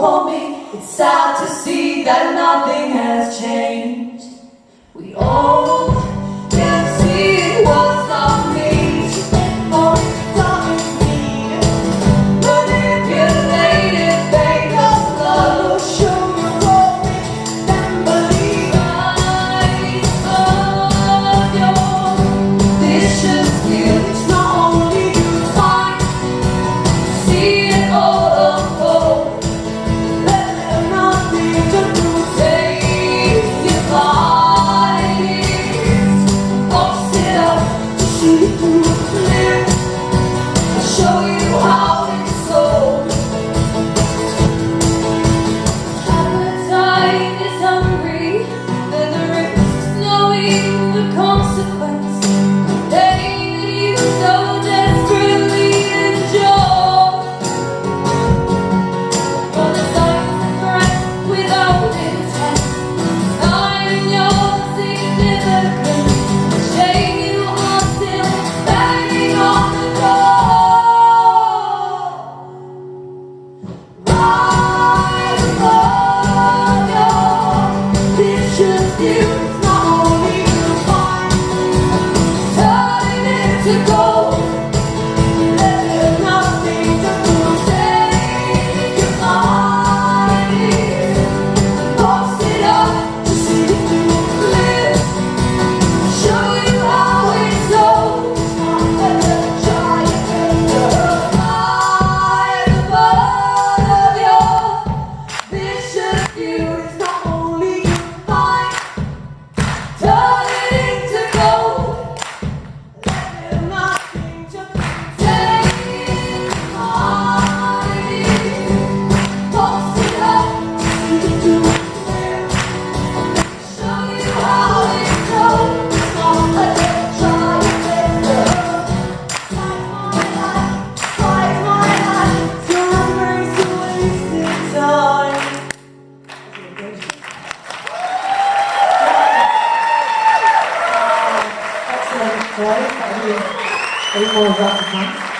hold me. It's sad to see that nothing has changed. We all can see it was not me to for dominated, manipulated, fake of love. Show you what we can believe. Eyes of your vicious view. It's not only you find, see it all unfold. Let there nothing to do. Take your bodies, box it up to see through the clear. I'll show you how it's sold. Appetite is hungry, then the risk knowing the consequence. Pain that you so desperately enjoy. For the signs and threats without intent, signing your significance. Shame you are still banging on the door. Rise above your vicious views. Not only you find, turning it to gold. Let there nothing to do. Take your bodies, box it up to see through clear. Show you how it's sold. Not let the giant rise above your vicious views. Not only you find, turn it into gold. Let there nothing to take your bodies, box it up to see through clear. Show you how it's sold. Not let the giant fight my life. Don't embrace the wasted time. Excellent, right? Any more of that to come?